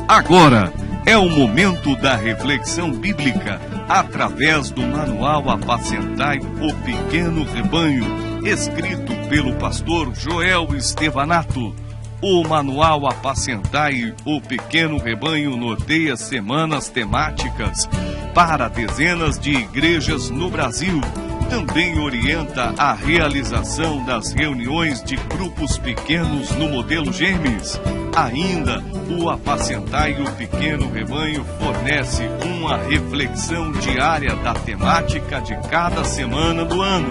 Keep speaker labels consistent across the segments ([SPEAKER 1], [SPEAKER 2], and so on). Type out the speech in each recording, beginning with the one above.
[SPEAKER 1] Agora é o momento da reflexão bíblica através do Manual Apacentai o Pequeno Rebanho, escrito pelo pastor Joel Estevanato. O Manual Apacentai o Pequeno Rebanho norteia semanas temáticas para dezenas de igrejas no Brasil. Também orienta a realização das reuniões de grupos pequenos no modelo Gêmeos. Ainda, o Apacentai o Pequeno Rebanho fornece uma reflexão diária da temática de cada semana do ano.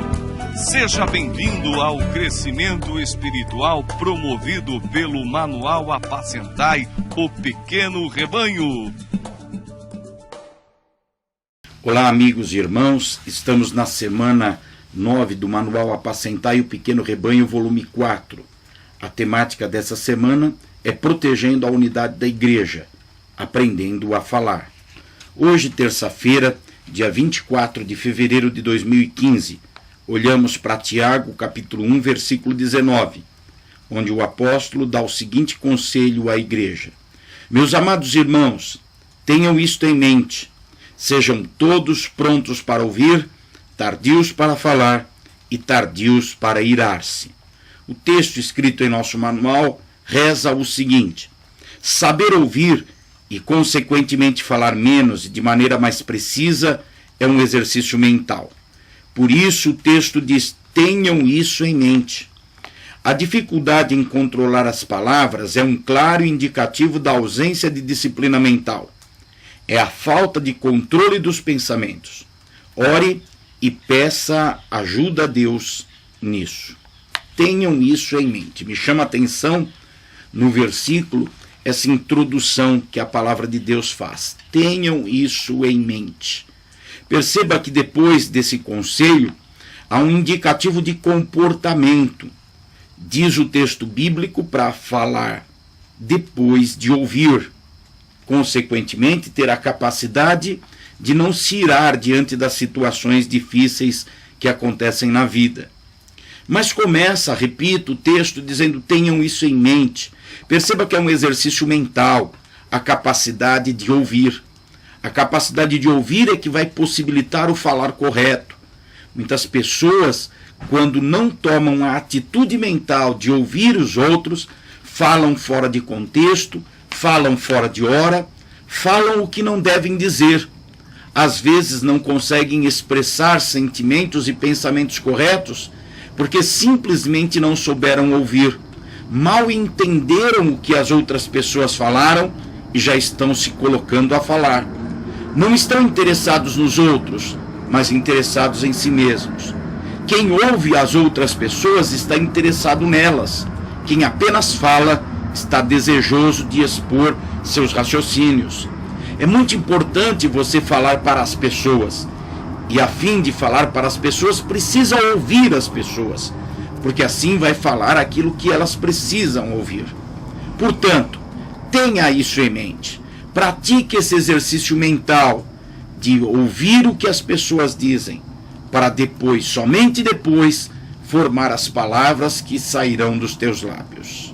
[SPEAKER 1] Seja bem-vindo ao crescimento espiritual promovido pelo Manual Apacentai o Pequeno Rebanho.
[SPEAKER 2] Olá, amigos e irmãos, estamos na semana 9 do Manual Apacentai o Pequeno Rebanho, volume 4. A temática dessa semana é protegendo a unidade da igreja, aprendendo a falar. Hoje, terça-feira, dia 24 de fevereiro de 2015, olhamos para Tiago, capítulo 1, versículo 19, onde o apóstolo dá o seguinte conselho à igreja. Meus amados irmãos, tenham isto em mente. Sejam todos prontos para ouvir, tardios para falar e tardios para irar-se. O texto escrito em nosso manual reza o seguinte: saber ouvir e, consequentemente, falar menos e de maneira mais precisa é um exercício mental. Por isso o texto diz: tenham isso em mente. A dificuldade em controlar as palavras é um claro indicativo da ausência de disciplina mental. É a falta de controle dos pensamentos. Ore e peça ajuda a Deus nisso. Tenham isso em mente. Me chama a atenção no versículo essa introdução que a palavra de Deus faz. Tenham isso em mente. Perceba que depois desse conselho há um indicativo de comportamento. Diz o texto bíblico para falar depois de ouvir. Consequentemente, ter a capacidade de não se irar diante das situações difíceis que acontecem na vida. Mas começa, repito, o texto dizendo: tenham isso em mente. Perceba que é um exercício mental, a capacidade de ouvir. A capacidade de ouvir é que vai possibilitar o falar correto. Muitas pessoas, quando não tomam a atitude mental de ouvir os outros, falam fora de contexto, falam fora de hora, falam o que não devem dizer. Às vezes não conseguem expressar sentimentos e pensamentos corretos porque simplesmente não souberam ouvir. Mal entenderam o que as outras pessoas falaram e já estão se colocando a falar. Não estão interessados nos outros, mas interessados em si mesmos. Quem ouve as outras pessoas está interessado nelas. Quem apenas fala está desejoso de expor seus raciocínios. É muito importante você falar para as pessoas. E a fim de falar para as pessoas, precisa ouvir as pessoas, porque assim vai falar aquilo que elas precisam ouvir. Portanto, tenha isso em mente. Pratique esse exercício mental de ouvir o que as pessoas dizem, para depois, somente depois, formar as palavras que sairão dos teus lábios.